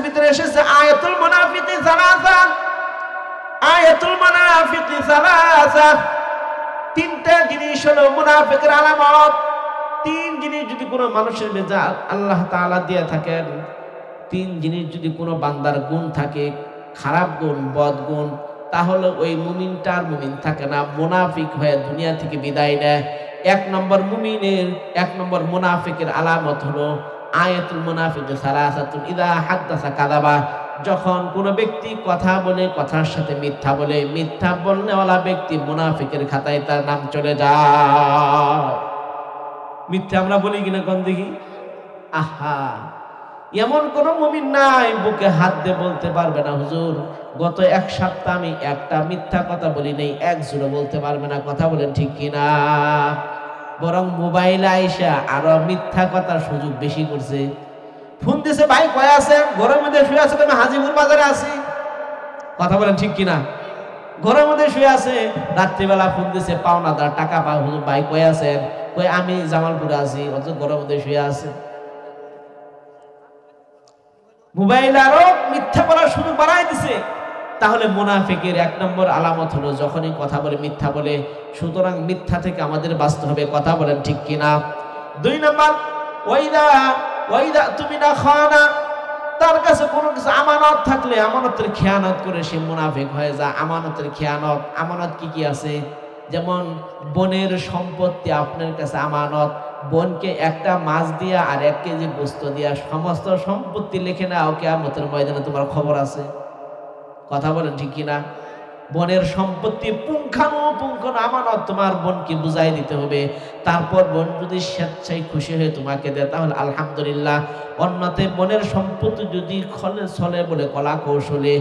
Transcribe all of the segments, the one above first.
ভিতরে এসেছে আয়াতুল মুনাফিকি সালাসা, আয়াতুল মুনাফিকি সালাসা, তিনটা জিনিস হলো মুনাফিকের আলামত। তিন জিনিস যদি কোনো মানুষের মেজাজ আল্লাহ তাআলা দিয়ে থাকেন, তিন জিনিস যদি কোনো বান্দার গুণ থাকে, খারাপ গুণ, বদ গুণ, তাহলে ওই মুমিনটার মুমিন থাকে না, মুনাফিক হয়ে দুনিয়া থেকে বিদায় নেয়। এক নম্বর মুনাফিকের আলামত হলো আয়াতুল মুনাফিকি সালাসাতুন ইযা হাদাসা কাযাবা, যখন কোনো ব্যক্তি কথা বলে কথার সাথে মিথ্যা বলে, মিথ্যা বলনেওয়ালা ব্যক্তি মুনাফিকের খাতায় তার নাম চলে যায়। মিথ্যা আমরা বলি কিনা কোন দেখি? আহা, এমন কোন মুমিন নাই বুকে হাত দিয়ে বলতে পারবে না হুজুর গত এক সপ্তাহ আমি একটা মিথ্যা কথা বলি নাই, এক জোড়া বলতে পারবে না। কথা বলেন ঠিক কিনা? বরং মোবাইলে আইসা আরো মিথ্যা কথার সুযোগ বেশি করছে। ফোন দিছে, ভাই কয় আছেন? ঘরের মধ্যে শুয়ে আছে, আমি হাজিপুর বাজারে আছি। কথা বলেন ঠিক কিনা? ঘরের মধ্যে শুয়ে আছে, রাত্রিবেলা ফোন দিছে, পাওনাদার টাকা পাও, হুজুর ভাই কয় আছেন? কই আমি জামালপুরে আছি, অথচ ঘরের মধ্যে শুয়ে আছে। মোবাইল আরো মিথ্যা বলার সুযোগ বাড়াই দিছে। তাহলে মুনাফিকের এক নম্বর আলামত হলো যখনই কথা বলে মিথ্যা বলে। সুতরাং মিথ্যা থেকে আমাদের বাঁচতে হবে। কথা বলেন ঠিক কিনা? দুই নম্বর, ওয়াইদা তুমি না খানা, তার কাছে কোনো কিছু আমানত থাকলে আমানতের খেয়ানত করে সে মুনাফিক হয়ে যায়। আমানতের খেয়ানত, আমানত কি কি আছে? যেমন বোনের সম্পত্তি আপনার কাছে আমানত, বোনকে একটা মাছ দিয়া আর 1 কেজি গোস্ত দিয়া সমস্ত সম্পত্তি লিখে নাও, কিয়ামতের ময়দানে তোমার খবর আছে। কথা বলেন ঠিক কিনা? বোনের সম্পত্তি পুঙ্খানুপুঙ্খ আমানত তোমার বোনকে বুঝাই দিতে হবে। তারপর বোন যদি স্বেচ্ছায় খুশি হয়ে তোমাকে দেয় তাহলে আলহামদুলিল্লাহ। অন্যতে বোনের সম্পত্তি যদি খলে ছলে বলে কলা কৌশলে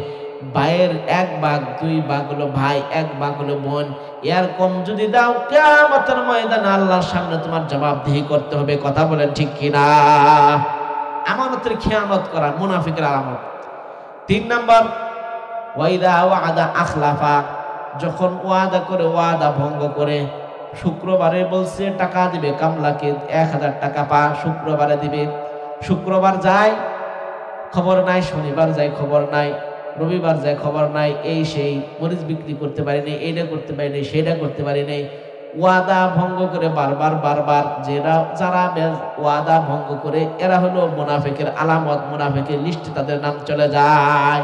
ভাইয়ের 1 ভাগ 2 ভাগ হলো ভাই, 1 ভাগ হলো বোন, এর কম যদি দাও কিয়ামতের ময়দানে আল্লাহর সামনে তোমার জবাবদিহি করতে হবে। কথা বলেন ঠিক কিনা? আমানতের খেয়ানত করা মুনাফিকের আলামত। 3 নাম্বার, ওয়াইদা ওয়াদা আখলাফা, যখন ওয়াদা করে ওয়াদা ভঙ্গ করে। শুক্রবারে বলছে টাকা দিবে কামলাকে, 1000 টাকা পা, শুক্রবারে দিবে। শুক্রবার যায় খবর নাই, শনিবার যায় খবর নাই, রবিবার যায় খবর নাই, এই সেই মরিচ বিক্রি করতে পারিনি, এইটা করতে পারিনি, সেইটা করতে পারিনি। ওয়াদা ভঙ্গ করে বারবার যারা ওয়াদা ভঙ্গ করে এরা হলো মুনাফিকের আলামত, মুনাফিকের লিস্টে তাদের নাম চলে যায়।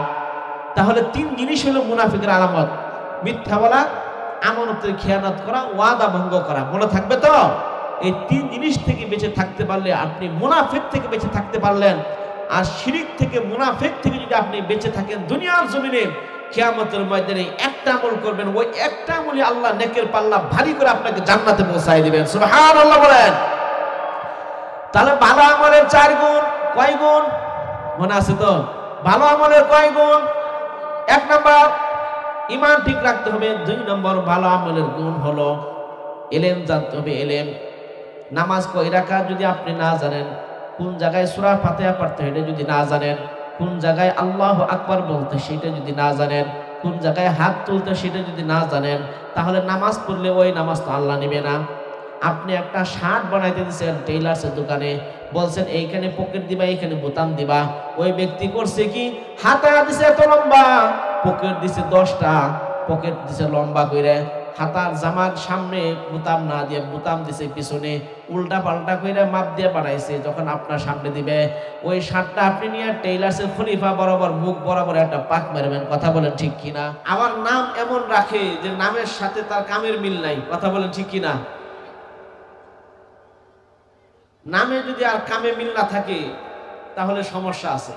তাহলে 3 জিনিস হলো মুনাফিকের আলামত: মিথ্যা বলা, আমানতের খেয়ানত করা, ওয়াদা ভঙ্গ করা। মনে থাকবে তো? এই 3 জিনিস থেকে বেঁচে থাকতে পারলে আপনি মুনাফিক থেকে বেঁচে থাকতে পারলেন। আর শিরিক থেকে, মুনাফিক থেকে যদি আপনি বেঁচে থাকেন দুনিয়ার জমিনে, কিয়ামতের ময়দানে একটা আমল করবেন, ওই একটা আমলই আল্লাহ নেকের পাল্লা ভারী করে আপনাকে জান্নাতে পৌঁছায় দিবেন। সুবহানাল্লাহ বলেন। তাহলে ভালো আমলের 4 গুণ। কয় গুণ মনে আছে তো? ভালো আমলের কয় গুণ? 1 নাম্বার ঈমান ঠিক রাখতে হবে। 2 নম্বর ভালো আমলের গুণ হলো ইলম জানতে হবে। ইলম, নামাজ কয় রাকাত যদি আপনি না জানেন, কোন জায়গায় সূরা ফাতিহা পড়তে হয় যদি না জানেন, কোন জায়গায় আল্লাহু আকবার বলতে সেটা যদি না জানেন, কোন জায়গায় হাত তুলতে সেটা যদি না জানেন, তাহলে নামাজ পড়লে ওই নামাজ তো আল্লাহ নেবে না। আপনি একটা শার্ট বানাইতে দিচ্ছেন টেইলার্সের দোকানে, বলছেন এইখানে পকেট দিবা, এইখানে বোতাম দিবা। ওই ব্যক্তি করছে কি, হাতা দিছে এত লম্বা, পকেট দিছে 10টা, পকেট দিছে লম্বা করে। হাতার জামার সামনে বোতাম না দিয়ে বোতাম দিছে পিছনে, উল্টা পাল্টা করে মাপ দিয়ে বানাইছে। যখন আপনার সামনে দিবে ওই শার্টটা আপনি নিয়ে টেইলার্সের খলিফা বরাবর, মুখ বরাবর একটা পাক মারবেন। কথা বলেন ঠিক কিনা? আবার নাম এমন রাখে যে নামের সাথে তার কামের মিল নাই। কথা বলেন ঠিক কিনা? নামে যদি আর কামে মিল না থাকে তাহলে সমস্যা আছে।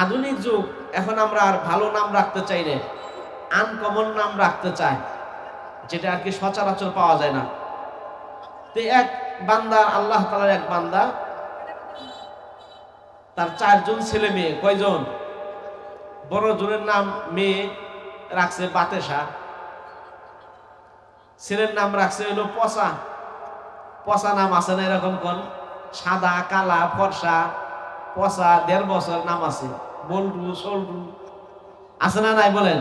আধুনিক যুগ, এখন আমরা আর ভালো নাম রাখতে চাই না, আনকমন নাম রাখতে চায়, যেটা আর কি সচরাচর পাওয়া যায় না। তো এক বান্দা, আল্লাহ তাআলার এক বান্দা, তার 4 জন ছেলে মেয়ে। কয়জন? বড় জনের নাম মেয়ে রাখছে বাতেশা, ছেলের নাম রাখছে হলো পচা। পচা নাম আছে না এরকম? কোন সাদা, কালা, ফর্সা, পচা, 1.5 বছর নাম আছে। বল্টু, সল্টু আছে না নাই বলেন?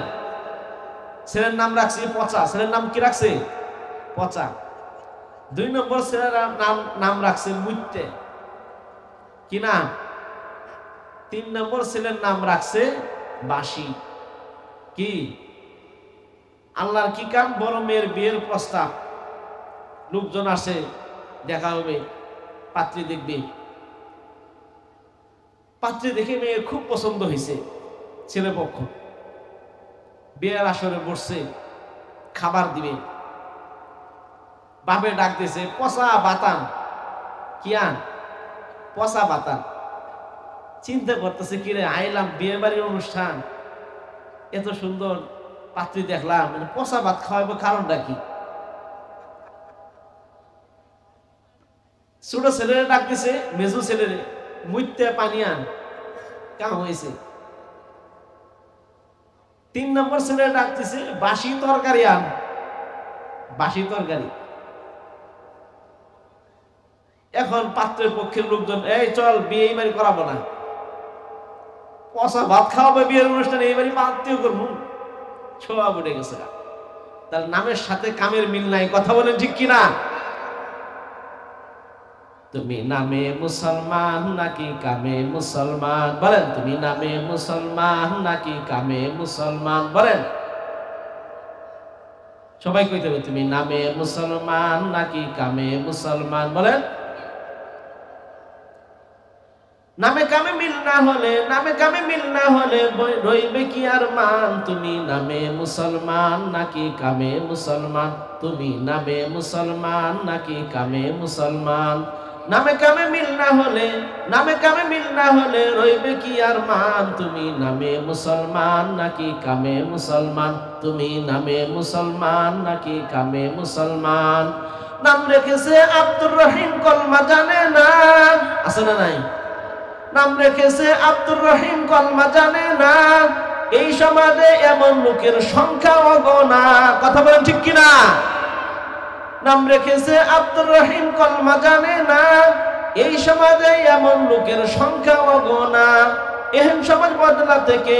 ছেলের নাম রাখছে পচা। ছেলের নাম কি রাখছে? পচা। 2 নম্বর ছেলের নাম রাখছে মুইতে। কি নাম? 3 নম্বর ছেলের নাম রাখছে বাসি। কি আল্লাহর কি কাম, বড় মেয়ের বিয়ের প্রস্তাব, লোকজন আসে, দেখা হবে, পাত্রী দেখবে। পাত্রী দেখে মেয়ের খুব পছন্দ হয়েছে, ছেলে পক্ষ বিয়ের আসরে বসছে, খাবার দিবে। বাপে ডাক দিয়েছে, পচা বাতান। কি আন? পচা বাতান। চিন্তা করতেছে, কিরে আইলাম বিয়ে বাড়ির অনুষ্ঠান, এত সুন্দর পাত্রী দেখলাম, পচা ভাত খাওয়াবো, কারণটা কি? ছোট ছেলেরে ডাক দিছে, মেজু ছেলেরে, মুইতে পানি আন, কাম হয়েছে। 3 নম্বর ছেলেরে ডাক দিছে, বাসি তরকারি আন, বাসি তরকারি। এখন পাত্রের পক্ষের লোকজন, এই চল বিয়ে এই বাড়ি করাবো না, পচা ভাত খাওয়াবো বিয়ের অনুষ্ঠানে, এই বাড়ি আত্মীয় করবো, ছোয়া উঠে গেছে। তার নামের সাথে কামের মিল নাই, কথা বলেন ঠিক কিনা? তুমি নামে মুসলমান নাকি কামে মুসলমান, বলেন তুমি নামে মুসলমান নাকি কামে মুসলমান, বলেন সবাই কইতে হবে, তুমি নামে মুসলমান নাকি কামে মুসলমান, বলেন। নামে কামে মিল না হলে, নামে কামে মিল না হলে রইবে কি আর মান, তুমি নামে মুসলমান নাকি কামে মুসলমান, তুমি নামে মুসলমান নাকি কামে মুসলমান। নামে কামে মিল না হলে, নামে কামে মিল না হলে রইবে কি আর মান, তুমি নামে মুসলমান নাকি কামে মুসলমান, তুমি নামে মুসলমান নাকি কামে মুসলমান। নাম রেখেছে আব্দুর রহিম, কলমা জানে না, আছে না নাই? নাম রেখেছে আব্দুর রহিম, কলমা জানে না, এই সমাজে এমন লোকের সংখ্যা অগণা, কথা বলেন ঠিক কিনা? নাম রেখেছে আব্দুর রহিম, কলমা জানে না, এই সমাজে এমন লোকের সংখ্যা অগণা। এহেন সমাজ বদলা থেকে,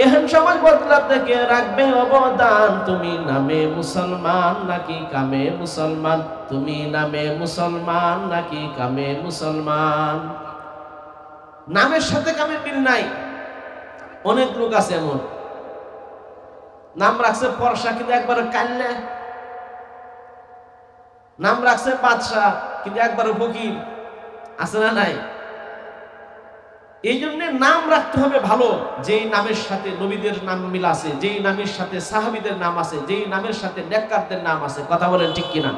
এহেন সমাজ বদলা থেকে রাখবে অবদান, তুমি নামে মুসলমান নাকি কামে মুসলমান, তুমি নামে মুসলমান নাকি কামে মুসলমান। নামের সাথে কামের মিল নাই। অনেক লোক আছে এমন, নাম রাখছে পরশা কিন্তু একবার কান্না, নাম রাখছে বাদশাহ কিন্তু একবার ফকির, আছে না নাই? এই জন্য নাম রাখতে হবে ভালো, যেই নামের সাথে নবীদের নাম মিল আছে, যেই নামের সাথে সাহাবীদের নাম আছে, যেই নামের সাথে নেককারদের নাম আছে, কথা বলেন ঠিক কিনা?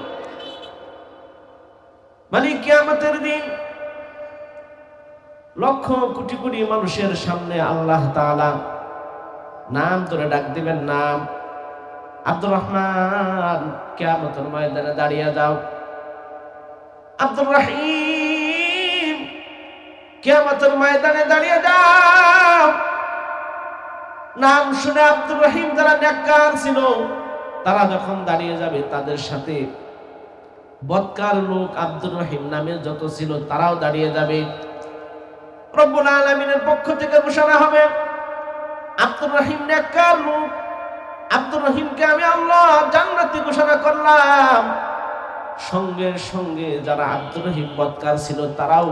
মানে কিয়ামতের দিন লক্ষ কোটি কোটি মানুষের সামনে আল্লাহ তাআলা নাম ধরে ডাক দিবেন, নাম আব্দুর রহমান, কিয়ামতের ময়দানে দাঁড়িয়ে যাও। আব্দুর রহিম, কিয়ামতের ময়দানে দাঁড়িয়ে যাও। নাম শুনে আব্দুর রহিম যারা নেককার ছিল, তারা যখন দাঁড়িয়ে যাবে, তাদের সাথে বদকার লোক আব্দুর রহিম নামে যত ছিল তারাও দাঁড়িয়ে যাবে। রব্বুল আলামিনের পক্ষ থেকে ঘোষণা হবে, আব্দুর রহিম নেককার লোক, আব্দুর রহিমকে আমি আল্লাহ জান্নাতি ঘোষণা করলাম। সঙ্গে সঙ্গে যারা আব্দুর রহিম বদকার ছিল, তারাও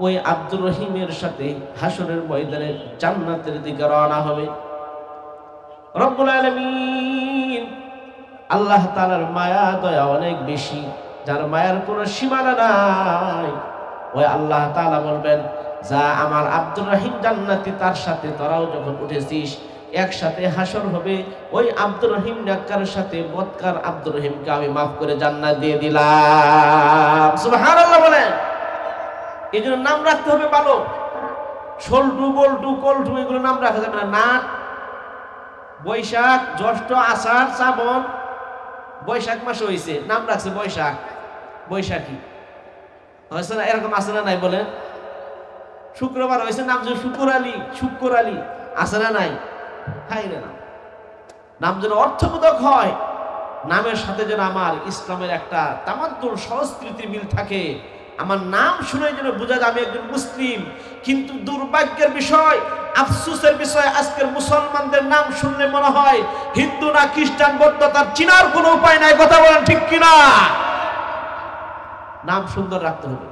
ওই আব্দুর রহিমের সাথে হাসরের ময়দানে জান্নাতের দিকে রওনা হবে। রব্বুল আলামিন আল্লাহ তাআলার মায়া দয়া অনেক বেশি, যার মায়ার কোনো সীমানা নাই। ওই আল্লাহ তাআলা বলবেন, যা আমার আব্দুর রহিম জান্নাতি, তার সাথে তোরাও যখন উঠেছিস একসাথে হাসর হবে। ওই আব্দুর রহিম নেককারের সাথে বদকার আব্দুর রহিমকে আমি মাফ করে জান্নাত দিয়ে দিলাম। সুবহানাল্লাহ বলেন। এই জন্য নাম রাখতে হবে ভালো। সল্টু, বল্টু, কল্টু এগুলো নাম রাখা যাবে না। নাট, বৈশাখ, জ্যৈষ্ঠ, আষাঢ়, শ্রাবণ, বৈশাখ মাসে হয়েছে, নাম রাখছে বৈশাখ, বৈশাখী হয়েছে না? এরকম আছে না নাই বলেন? শুক্রবার হয়েছে, নাম যে শুকুর আলী, শুক্র আলী, আছে না নাই? হাই রে, নাম যেন অর্থবোধক হয়, নামের সাথে যেন আমার ইসলামের একটা তামাদ্দুন সংস্কৃতির মিল থাকে। আমার নাম শুনে যেন বোঝা যায় আমি একজন মুসলিম। কিন্তু দুর্ভাগ্যের বিষয়, আফসোসের বিষয়, আজকের মুসলমানদের নাম শুনলে মনে হয় হিন্দু না খ্রিস্টান, বৌদ্ধ, তার চিনার কোনো উপায় নাই। কথা বলেন ঠিক কিনা? নাম সুন্দর রাখতে হবে।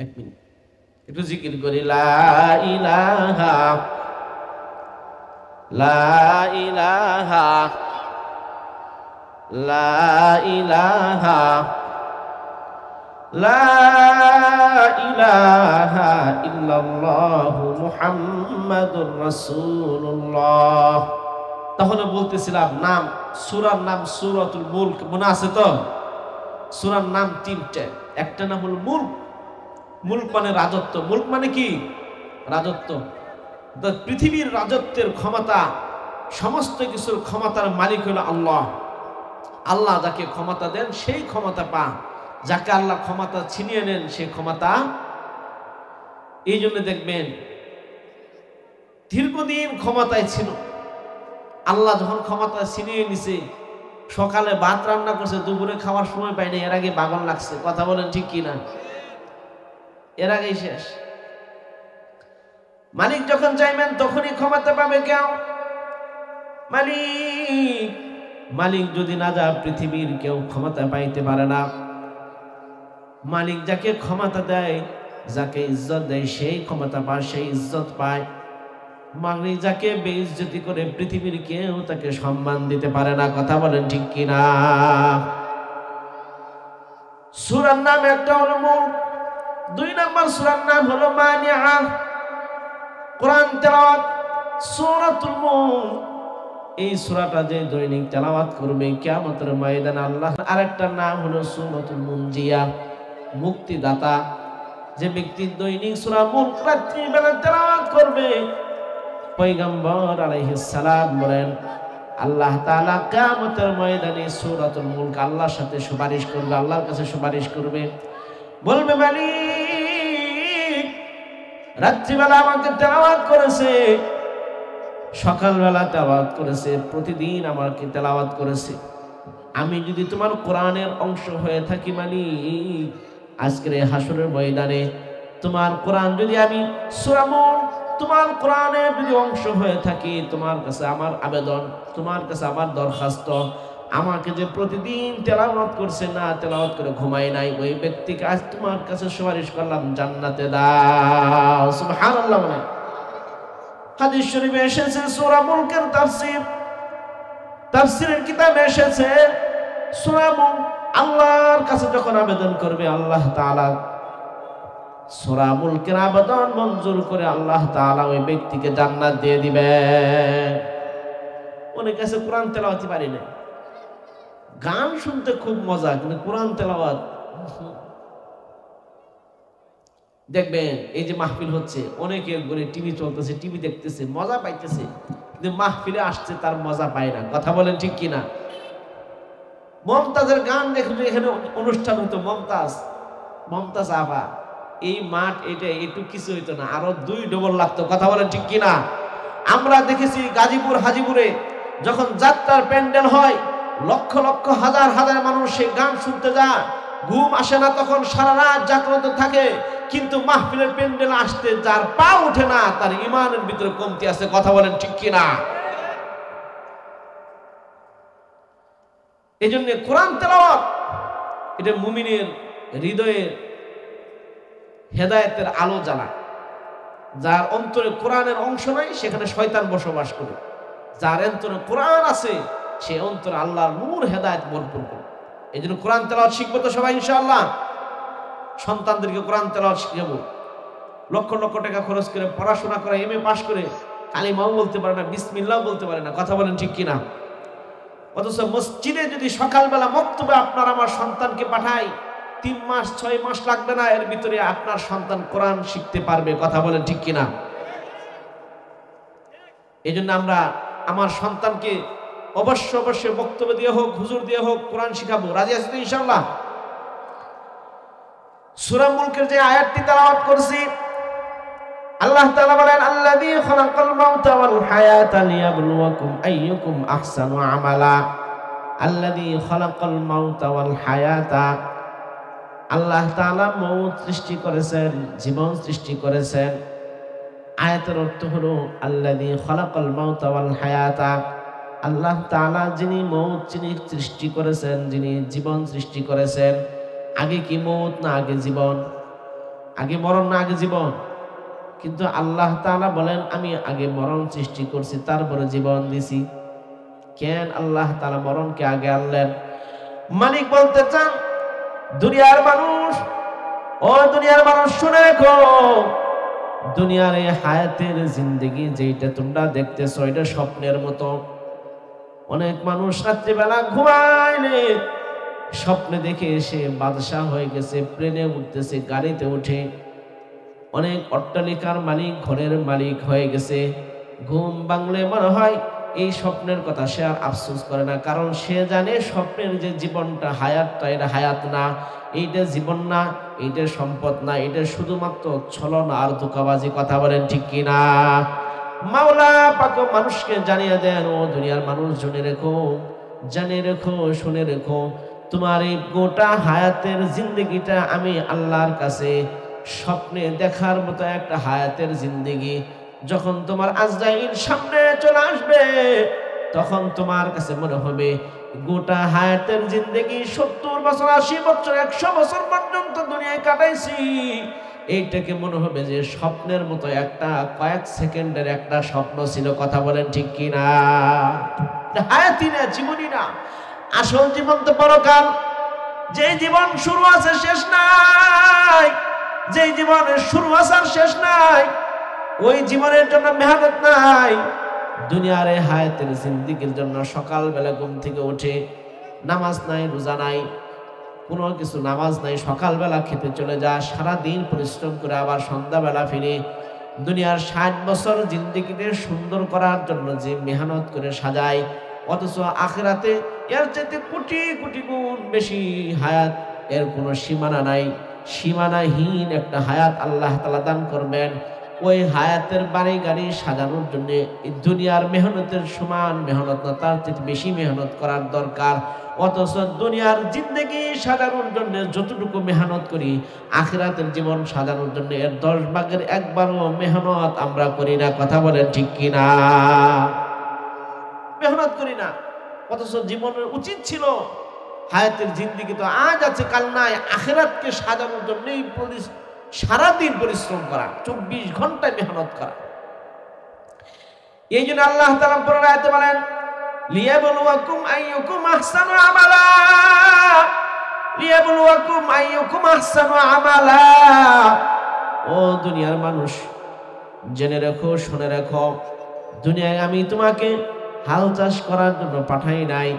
এক মিনিট একটু জিকির করি, লা ইলাহা লা ইলাহা লা ইলাহা লা ইলাহা ইল্লাল্লাহু মুহাম্মাদুর রাসূলুল্লাহ। তাহলে বলতেছিলাম নাম, সূরার নাম সূরাতুল মুলক, মনে আছে তো? সূরার নাম তিনটে, একটা নাম হলো মুলক। মুলক মানে রাজত্ব। মুলক মানে কি? রাজত্ব। পৃথিবীর রাজত্বের ক্ষমতা, সমস্ত কিছুর ক্ষমতার মালিক হলো আল্লাহ। আল্লাহ যাকে ক্ষমতা দেন সেই ক্ষমতা পান, যাকে আল্লাহ ক্ষমতা ছিনিয়ে নেন সেই ক্ষমতা। এই জন্য দেখবেন দীর্ঘদিন ক্ষমতায় ছিল, আল্লাহ যখন ক্ষমতা ছিনিয়ে নিছে, সকালে ভাত রান্না করছে, দুপুরে খাওয়ার সময় পায় না, এর আগে বাগন লাগছে। কথা বলেন ঠিক কিনা? এর আগেই শেষ। মালিক যখন চাইবেন তখনই ক্ষমতা পাবে কেউ? মালিক। মালিক যদি না যায় পৃথিবীর কেউ ক্ষমতা পাইতে পারে না। মালিক যাকে ক্ষমতা দেয়, যাকে ইজ্জত দেয়, সেই ক্ষমতা পায়, সেই ইজ্জত পায়। মালিক যাকে বেইজ্জতি করে পৃথিবীর কেউ তাকে সম্মান দিতে পারে না। কথা বলেন ঠিক কিনা? সূরার নাম একটা হলো মুলক, 2 নম্বর সূরার নাম হলো মানিআ। কোরআন তেলাওয়াত সূরাতুল মুলক, এই সূরাটা যে দৈনিক তেলাওয়াত করবে কিয়ামতের ময়দানে আল্লাহ। আরেকটা নাম হলো সূরাতুল মুনজিয়া, মুক্তিদাতা। যে ব্যক্তি দৈনিক সূরা মুলক রাত্রিবেলা তেলাওয়াত করবে, পয়গম্বর আলাইহিস সালাম বলেন আল্লাহ তাআলা কিয়ামতের ময়দানে সূরাতুল মুলক আল্লাহর সাথে সুপারিশ করবে, আল্লাহর কাছে সুপারিশ করবে, বলবে মালিক রাত্রিবেলা আমাকে তেলাওয়াত করেছে, সকালবেলা তেলাওয়াত করেছে, প্রতিদিন আমাকে তেলাওয়াত করেছে। আমি যদি তোমার কোরআনের অংশ হয়ে থাকি মালিক, আজকের এই হাসরের ময়দানে তোমার কোরআন যদি আমি সূরা মুলক তোমার কোরআনের যদি অংশ হয়ে থাকি, তোমার কাছে আমার আবেদন, তোমার কাছে আমার দরখাস্ত, আমাকে যে প্রতিদিন তেলাওয়াত করছে, না তেলাওয়াত করে ঘুমায় নাই, ওই ব্যক্তিকে আজ তোমার কাছে সুপারিশ করলাম, জান্নাতে দাও। সুবহানাল্লাহ। মানে হাদিস শরীফে এসেছে সূরা মুলকের তাফসীর, তাফসীরের কিতাবে এসেছে সূরা মুলক আল্লাহর কাছে যখন আবেদন করবে, আল্লাহ তাআলা সূরা মুলকের আবেদন মঞ্জুর করে আল্লাহ তাআলা ওই ব্যক্তিকে জান্নাত দিয়ে দিবেন। অনেক কাছে কোরআন তেলাওয়াত পারি না, গান শুনতে খুব মজা, কিন্তু কোরআন তেলাওয়াত দেখবেন এই যে মাহফিল হচ্ছে, অনেকে ঘরে টিভি চলতেছে, টিভি দেখতেছে, মজা পাইতেছে, কিন্তু মাহফিলে আসছে তার মজা পায় না। কথা বলেন ঠিক কিনা? মমতাজের গান দেখলে এখানে অনুষ্ঠান হতো, মমতাজ আবা, এই মাঠ এটা একটু কিছু হইতো না, আরো 2 ডবল লাগতো। কথা বলেন ঠিক কিনা? আমরা দেখেছি গাজীপুর হাজীপুরে যখন যাত্রার প্যান্ডেল হয়, লক্ষ লক্ষ হাজার হাজার মানুষ সেই গান শুনতে যায়, ঘুম আসে না, তখন সারা রাত জাগ্রত থাকে, কিন্তু মাহফিলের প্যান্ডেল আসতে যার পা ওঠে না, তার ঈমানের ভিতরে কমতি আছে। কথা বলেন ঠিক কিনা? এই জন্য কোরআন তেলাওয়াত এটা মুমিনের হৃদয়ের হেদায়েতের আলো জ্বালা। যার অন্তরে কোরআনের অংশ নাই, সেখানে শয়তান বসবাস করে। যার অন্তরে কোরআন আছে, সে অন্তরে আল্লাহর নূর হেদায়েত ভরপুর করে। এই জন্য কোরআন তেলাওয়াত শিখবো তো সবাই ইনশাআল্লাহ। সন্তানদেরকে কোরআন তেলাওয়াত শিখাবো। লক্ষ লক্ষ টাকা খরচ করে পড়াশোনা করে, এমএ পাশ করে কালিমাও বলতে পারে না, বিসমিল্লাহ বলতে পারে না। কথা বলেন ঠিক কিনা? অথচ মসজিদে যদি সকালবেলা মক্তবে আপনার আমার সন্তানকে পাঠাই, 3 মাস 6 মাস লাগবে না, এর ভিতরে আপনার সন্তান কোরআন শিখতে পারবে। কথা বলেন ঠিক কিনা? এই জন্য আমরা আমার সন্তানকে অবশ্যই বক্তব্য দিয়ে হোক, হুজুর দিয়ে হোক, কোরআন শিখাবো। রাজি আছেন তো ইনশাআল্লাহ? সূরা মুলকের যে আয়াতটি তেলাওয়াত করছি, আল্লাহ তাআলা বলেন আল্লাযী খালাকাল মাউতা ওয়াল হায়াতা লিয়াবলুয়াকুম আইয়ুকুম আহসানু আমালা। আল্লাযী খালাকাল মাউতা ওয়াল হায়াতা, আল্লাহ তাআলা মউত সৃষ্টি করেছেন, জীবন সৃষ্টি করেছেন। আয়াতের অর্থ হলো আল্লাযী খালাকাল মাউতা ওয়াল হায়াতা, আল্লাহ তাআলা যিনি মউত যিনি সৃষ্টি করেছেন, যিনি জীবন সৃষ্টি করেছেন। আগে কি মউত না আগে জীবন? আগে মরণ না আগে জীবন? কিন্তু আল্লাহ তাআলা বলেন আমি আগে মরণ সৃষ্টি করছি তারপরে জীবন দিছি। কেন আল্লাহ তাআলা মরণকে আগে আনলেন? মালিক বলতে চান দুনিয়ার মানুষ, ও দুনিয়ার মানুষ শুনে রেখো, দুনিয়ার এই হায়াতের জিন্দেগি যেটা তোমরা দেখতেছো এটা স্বপ্নের মতো। অনেক মানুষ রাত্রিবেলা ঘুমাইলে স্বপ্নে দেখে এসে বাদশাহ হয়ে গেছে, প্লেনে উঠতেছে, গাড়িতে উঠে অনেক অট্টালিকার মালিক, ঘরের মালিক হয়ে গেছে। ঘুম ভাঙলে মনে হয় এই স্বপ্নের কথা সে আর আফসোস করে না, কারণ সে জানে স্বপ্নের যে জীবনটা হায়াতটা এটা হায়াত না, এইটা জীবন না, এইটা সম্পদ না, এটা শুধুমাত্র ছলনা আর ধোঁকাবাজি। কথা বলেন ঠিক কিনা? মাওলা পাক মানুষকে জানিয়ে দেন, ও দুনিয়ার মানুষ জেনে রেখো, জানে রেখো, শুনে রেখো, তোমার এই গোটা হায়াতের জিন্দগিটা আমি আল্লাহর কাছে স্বপ্নে দেখার মতো একটা হায়াতের জিন্দেগি। যখন তোমার আজরাইল সামনে চলে আসবে তখন তোমার কাছে মনে হবে গোটা হায়াতের জিন্দেগি 70 বছর, 80 বছর, 100 বছর পর্যন্ত দুনিয়ায় কাটাইছি, এইটাকে মনে হবে যে স্বপ্নের মতো একটা কয়েক সেকেন্ডের একটা স্বপ্ন ছিল। কথা বলেন ঠিক কিনা? হায়াতই না, জীবনই না। আসল জীবন তো পরকাল। যে জীবন শুরু আছে শেষ নাই, যে জীবনের শুরু আছে আর শেষ নাই, ওই জীবনের জন্য মেহনত নাই। দুনিয়ার এই হায়াতের জিন্দেগির জন্য সকালবেলা ঘুম থেকে উঠে নামাজ নাই, রোজা নাই, কোনো কিছু, নামাজ নাই, সকালবেলা খেতে চলে যা, সারাদিন পরিশ্রম করে আবার সন্ধ্যাবেলা ফিরে দুনিয়ার 60 বছর জিন্দেগিতে সুন্দর করার জন্য যে মেহনত করে সাজায়, অথচ আখিরাতে এর চাইতে কোটি কোটি গুণ বেশি হায়াত, এর কোনো সীমানা নাই, সীমানাহীন একটা হায়াত আল্লাহ তাআলা দান করবেন। ওই হায়াতের বাড়ি গাড়ি সাজানোর জন্য দুনিয়ার মেহনতের সমান মেহনত না, তার চেয়ে বেশি মেহনত করার দরকার। অথচ দুনিয়ার জিন্দেগি সাজানোর জন্য যতটুকু মেহনত করি, আখিরাতের জীবন সাজানোর জন্য এর 10 ভাগের 1 ভাগও মেহনত আমরা করি না। কথা বলেন ঠিক কিনা? মেহনত করি না। অথচ জীবনের উচিত ছিল হায়াতের জিন্দেগি তো আজ আছে কাল নাই, আখিরাতকে সাজানোর জন্যই সারাদিন পরিশ্রম করা, 24 ঘন্টায় মেহনত করা। এই জন্য আল্লাহ তাআলা পরের আয়াতে বলেন লিয়াবলুয়াকুম আইয়ুকুম আহসানু আমালা, লিয়াবলুয়াকুম আইয়ুকুম আহসানু আমালা। ও দুনিয়ার মানুষ জেনে রেখো, শুনে রেখো, দুনিয়ায় আমি তোমাকে হাল চাষ করার জন্য পাঠাই নাই,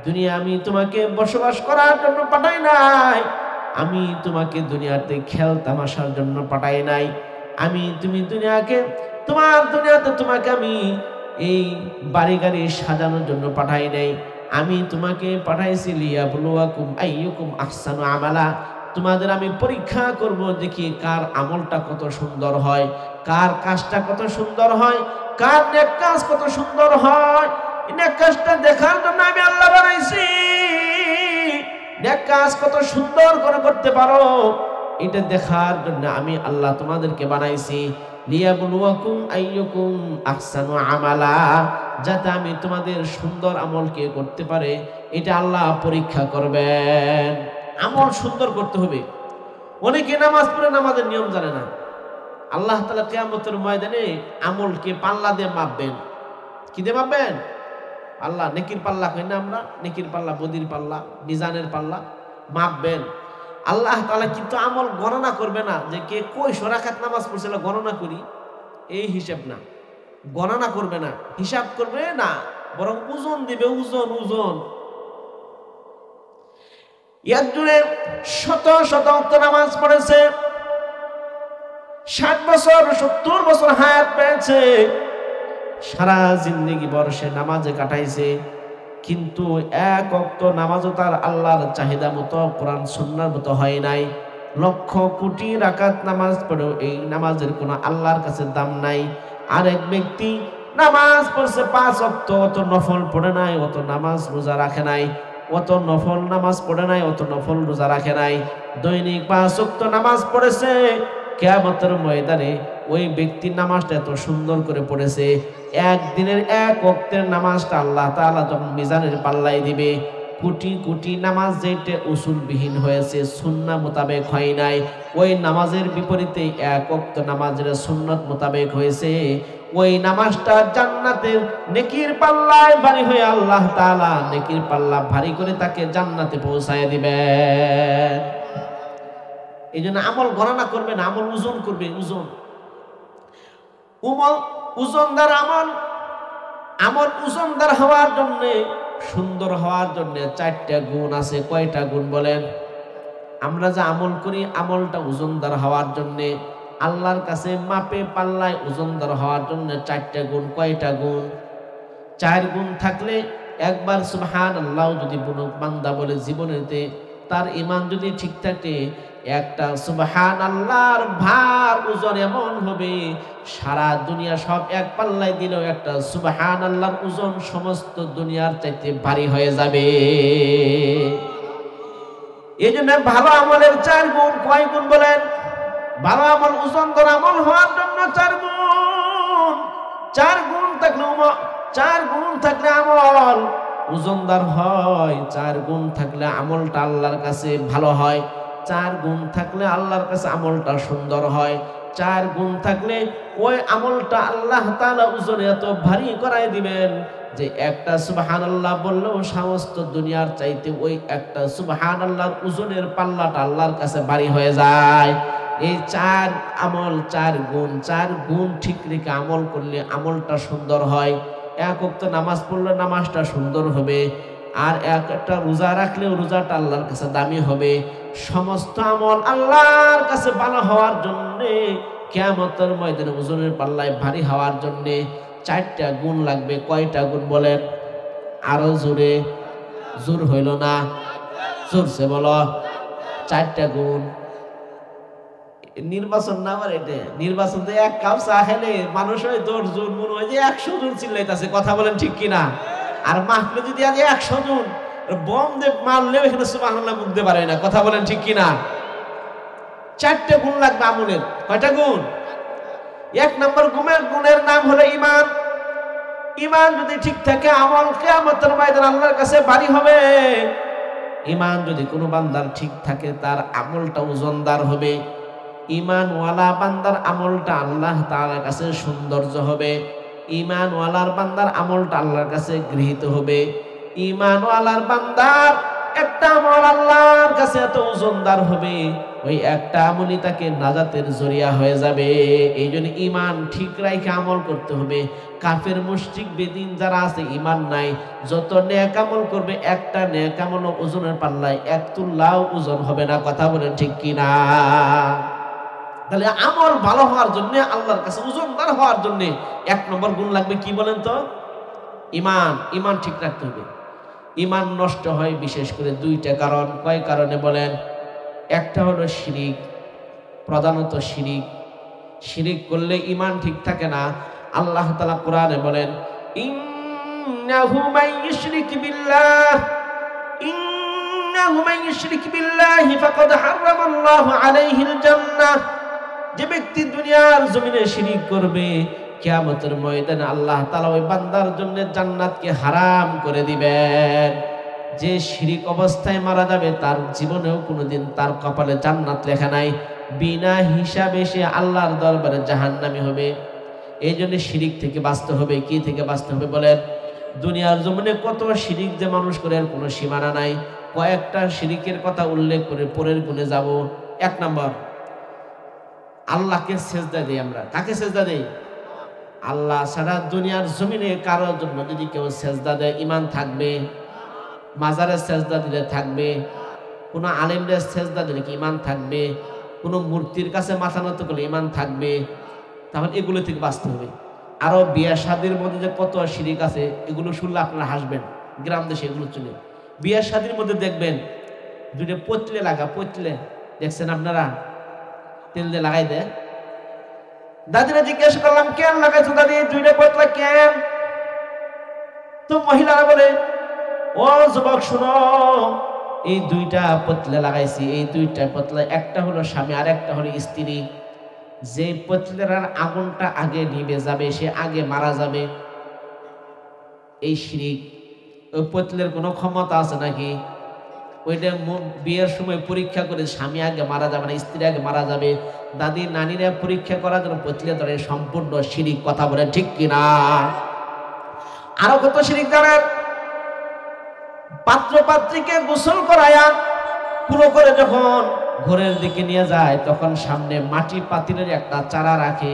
দুনিয়া আমি তোমাকে বসবাস করার জন্য পাঠাই নাই, আমি তোমাকে দুনিয়াতে খেল তামাশার জন্য পাঠাই নাই, তুমি দুনিয়াকে, তোমার দুনিয়াতে তোমাকে আমি এই বাড়ি গাড়ি সাজানোর জন্য পাঠাই নাই, আমি তোমাকে পাঠাইছি লিয়াবলুয়াকুম আইয়ুকুম আহসানু আমালা, তোমাদের আমি পরীক্ষা করব, দেখি কার আমলটা কত সুন্দর হয়, কার কাজটা কত সুন্দর হয়, কার নেক কাজ কত সুন্দর হয়। নেক কাজটা দেখার জন্য আমি আল্লাহ বানাইছি, নেক কাজ কত সুন্দর করে করতে পারো এটা দেখার জন্য আমি আল্লাহ তোমাদেরকে বানাইছি। লিয়াবলুয়াকুম আইয়ুকুম আহসানু আমালা, যাতে আমি তোমাদের সুন্দর আমলকে করতে পারে এটা আল্লাহ পরীক্ষা করবেন। আমল সুন্দর করতে হবে। অনেকে নামাজ পড়ে নামাজের নিয়ম জানে না। আল্লাহ তাআলা কিয়ামতের ময়দানে আমলকে পাল্লা দিয়ে মাপবেন। কি দিয়ে মাপবেন? আল্লাহ নেকির পাল্লা কই না আমরা, নেকির পাল্লা, বদির পাল্লা, মিজানের পাল্লা মাপবেন। আল্লাহ তাআলা কিন্তু আমল গণনা করবে না যে কে কয়শো রাকাত নামাজ পড়ছিল গণনা করি, এই হিসাব না, গণনা করবে না, হিসাব করবে না, বরং ওজন দিবে, ওজন ওজন। একজনে শত শত ওয়াক্ত নামাজ পড়েছে, 60 বছর 70 বছর হায়াত পেয়েছে, সারা জিন্দেগি বর্ষে নামাজে কাটাইছে, কিন্তু এক ওয়াক্ত নামাজও তার আল্লাহর চাহিদা মতো, কোরআন সুন্নাহর মতো হয় নাই। লক্ষ কোটি রাকাত নামাজ পড়েও এই নামাজের কোনো আল্লাহর কাছে দাম নাই। আরেক ব্যক্তি নামাজ পড়ছে 5 ওয়াক্ত, অত নফল পড়ে নাই, অত নামাজ রোজা রাখে নাই, অত নফল নামাজ পড়ে নাই, অত নফল রোজা রাখে নাই, দৈনিক 5 ওয়াক্ত নামাজ পড়েছে। কিয়ামতের ময়দানে ওই ব্যক্তির নামাজটা এত সুন্দর করে পড়েছে, একদিনের 1 ওয়াক্তের নামাজটা আল্লাহ তাআলা যখন মিজানের পাল্লায় দিবে, কোটি কোটি নামাজ যেটা উসুলবিহীন হয়েছে, সুন্নাহ মোতাবেক হয় নাই, ওই নামাজের বিপরীতে এক ওয়াক্ত নামাজের সুন্নত মোতাবেক হয়েছে, ওই নামাজটা জান্নাতের নেকির পাল্লায় ভারী হয়ে আল্লাহ তাআলা নেকির পাল্লা ভারী করে তাকে জান্নাতে পৌঁছায় দিবেন। এই জন্য আমল গণনা করবেন, আমল ওজন করবেন। ওজনদার আমল ওজনদার হওয়ার জন্য, সুন্দর হওয়ার জন্য 4টা গুণ আছে। কয়টা গুণ বলেন? আমরা যে আমল করি, আমলটা ওজনদার হওয়ার জন্য, আল্লাহর কাছে মাপে পাল্লায় ওজনদার হওয়ার জন্য 4টা গুণ। কয়টা গুণ? 4 গুণ থাকলে একবার সুবহানাল্লাহ যদি বান্দা বলে জীবনেতে, তার ঈমান যদি ঠিক থাকে, একটা সুবহানাল্লাহর ভার ওজন এমন হবে, সারা দুনিয়া সব এক পাল্লায় দিলেও একটা সুবহানাল্লাহর ওজন সমস্ত দুনিয়ার চাইতে ভারী হয়ে যাবে। এই জন্য ভালো আমলের 4 গুণ। কয় গুণ বলেন? ভালো আমল, ওজনদার আমল হওয়ার জন্য 4 গুণ। 4 গুণ থাকলে আমল ওজনদার হয়। 4 গুণ থাকলে আমলটা আল্লাহর কাছে ভালো হয়। 4 গুণ থাকলে আল্লাহর কাছে আমলটা সুন্দর হয়। 4 গুণ থাকলে ওই আমলটা আল্লাহ তাআলা ওজনে এত ভারী করায় দিবেন যে একটা সুবহানাল্লাহ বললেও সমস্ত দুনিয়ার চাইতে ওই একটা সুবহানাল্লাহর ওজনের পাল্লাটা আল্লাহর কাছে ভারী হয়ে যায়। এই 4 আমল, 4 গুণ ঠিক রেখে আমল করলে আমলটা সুন্দর হয়। এক ওয়াক্ত নামাজ পড়লে নামাজটা সুন্দর হবে, আর একটা রোজা রাখলেও রোজাটা আল্লাহর কাছে দামি হবে। সমস্ত আমল আল্লাহর কাছে ভালো হওয়ার জন্য, কিয়ামতের ময়দানে ওজনের পাল্লায় ভারী হওয়ার জন্য 4টা গুণ লাগবে। কয়টা গুণ বলেন? আরো জোরে, জোর হইল না, জোরছে বলো। 4টা গুণ। নির্বাচন না, আমার এটা নির্বাচন, এক কাপ চা খেলে মানুষ হয় 10 জন, মনে হয় যে 100 জন চিল্লাইতেছে। কথা বলেন ঠিক কিনা? আর মাহফিলে যদি আজ 100 জন বম দিয়ে মারলেও এখানে সুবহানাল্লাহ মুখতে পারে না। কথা বলেন ঠিক কিনা? 4টা গুণ লাগবে আমলের। কয়টা গুণ? 1 নম্বর গুণের নাম হলো ঈমান। ঈমান যদি ঠিক থাকে, আমল কিয়ামতের ময়দানে আল্লাহর কাছে ভারী হবে। ঈমান যদি কোনো বান্দার ঠিক থাকে, তার আমলটা ওজনদার হবে। ঈমানওয়ালা বান্দার আমলটা আল্লাহ তাআলার কাছে সৌন্দর্য হবে। ঈমানওয়ালার বান্দার আমলটা আল্লাহর কাছে গৃহীত হবে। ঈমানওয়ালার বান্দার একটা আমল আল্লাহর কাছে এত ওজনদার হবে, ওই একটা আমলই তাকে নাজাতের জরিয়া হয়ে যাবে। এই জন্য ঈমান ঠিক রাখে আমল করতে হবে। কাফের, মুশরিক, বেদিন যারা আছে, ঈমান নাই, যত নেক আমল করবে, একটা নেক আমল ওজনের পাল্লায় 1 তুল্লাও ওজন হবে না। কথা বলেন ঠিক কিনা? তাহলে আমল ভালো হওয়ার জন্য, আল্লাহর কাছে ওজনদার হওয়ার জন্য 1 নম্বর গুণ লাগবে। কি বলেন তো? ঈমান। ঈমান ঠিক রাখতে হবে। ঈমান নষ্ট হয় বিশেষ করে 2টা কারণ। কয় কারণে বলেন? একটা হলো শিরিক, প্রধানত শিরিক করলে ঈমান ঠিক থাকে না। আল্লাহ তাআলা কোরআনে বলেন, ইন্নাহু মান ইউশরিক বিল্লাহি ফাকাদ হারামাল্লাহু আলাইহিল জান্নাহ। যে ব্যক্তি দুনিয়ার জমিনে শিরিক করবে, কিয়ামতের ময়দানে আল্লাহ তাআলা ওই বান্দার জন্য জান্নাতকে হারাম করে দিবেন। যে শিরিক অবস্থায় মারা যাবে, তার জীবনেও কোনোদিন তার কপালে জান্নাত লেখা নাই, বিনা হিসাবে সে আল্লাহর দরবারে জাহান্নামী হবে। এই জন্য শিরিক থেকে বাঁচতে হবে। কি থেকে বাঁচতে হবে বলেন? দুনিয়ার জমিনে কত শিরিক যে মানুষ করে, এর কোনো সীমানা নাই। কয়েকটা শিরিকের কথা উল্লেখ করে পরের গুণে যাব। 1 নম্বর, আল্লাহকে সেজদা দেই আমরা। কাকে সেজদা দেই? আল্লাহ ছাড়া দুনিয়ার জমিনে কারোর জন্য যদি কেউ সেজদা দেয়, ঈমান থাকবে? মাজারে সেজদা দিলে থাকবে? কোন আলেমদের সেজদা দিলে কি ঈমান থাকবে? কোন মূর্তির কাছে মাথা নত করলে ঈমান থাকবে? তাহলে এগুলো থেকে বাঁচতে হবে। আরো বিয়া শাদীর মধ্যে যে কত শিরিক আছে, এগুলো শুনলে আপনারা হাসবেন। গ্রাম দেশে এগুলো চলে। বিয়া শাদীর মধ্যে দেখবেন 2টা পটলে লাগা, পটলে দেখছেন আপনারা? তেল দিয়ে লাগাই দেয়। দাদিরা জিজ্ঞেস করলাম, কেন লাগাইছো দাদি 2টা পটলা কেন? তো মহিলারা বলে, ও যুবক শুনো, এই 2টা পটলা লাগাইছি। এই 2টা পটলা, একটা হলো স্বামী আর একটা হলো স্ত্রী। যে পটলের আগুনটা আগে নিভে যাবে, সে আগে মারা যাবে। এই শিরিক। ওই পৈতলের কোনো ক্ষমতা আছে নাকি? ওইটা বিয়ের সময় পরীক্ষা করে স্বামী আগে মারা যাবে না, স্ত্রী আগে মারা যাবে, দাদি নানিরা পরীক্ষা করার জন্য পৈতলে ধরে, সম্পূর্ণ শিরিক। কথা বলে ঠিক কিনা? আরো কত শিরিক জানেন? পাত্র পাত্রীকে গোসল করায়া পুরো করে যখন ঘরের দিকে নিয়ে যায়, তখন সামনে মাটি পাতিলের একটা চারা রাখে,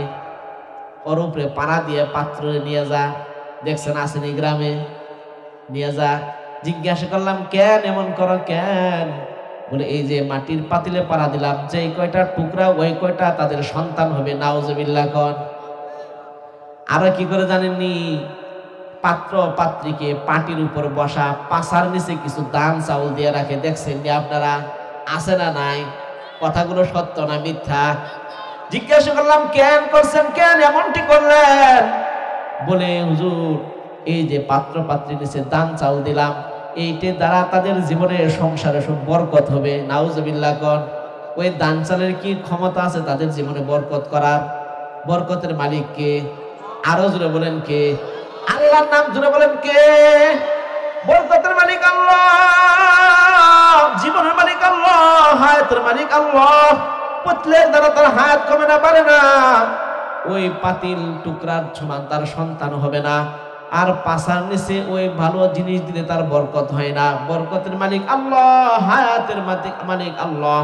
ওর উপরে পাড়া দিয়ে পাত্র নিয়ে যা। দেখছেন আসেনি গ্রামে? নিয়ে যা। জিজ্ঞাসা করলাম কেন এমন করো, কেন? বলে এই যে মাটির পাতিলে পাড়া দিলাম, যে কয়টা টুকরা ওই কয়টা তাদের সন্তান হবে। নাউজুবিল্লাহ কন। আরো কি করে জানেননি? পাত্র পাত্রীকে পাটির উপর বসা, পাশার নিচে কিছু দান চাউল দিয়ে রাখে। দেখছেন নি আপনারা? আছে না নাই? কথাগুলো সত্য না মিথ্যা? জিজ্ঞাসা করলাম কেন করছেন, কেন এমনটি করলেন? বলে হুজুর এই যে পাত্র পাত্রীর নিচে দান চাউল দিলাম, এইটে দ্বারা তাদের জীবনের সংসারে সব বরকত হবে। নাউজুবিল্লাহ কন। ওই দান চালের কি ক্ষমতা আছে তাদের জীবনে বরকত করার? বরকতের মালিক কে? আরো জোরে বলেন কে? আল্লাহর নাম জোরে বলেন কে? বরকতের মালিক আল্লাহ, জীবনের মালিক আল্লাহ, হায়াতের মালিক আল্লাহ। পুতলের দ্বারা তার হায়াত কমে না, পারে না। ওই পাতিল টুকরার সমান তার সন্তান হবে না। আর পাশার নিচে ওই ভালো জিনিস দিলে তার বরকত হয় না। বরকতের মালিক আল্লাহ, হায়াতের মালিক আল্লাহ।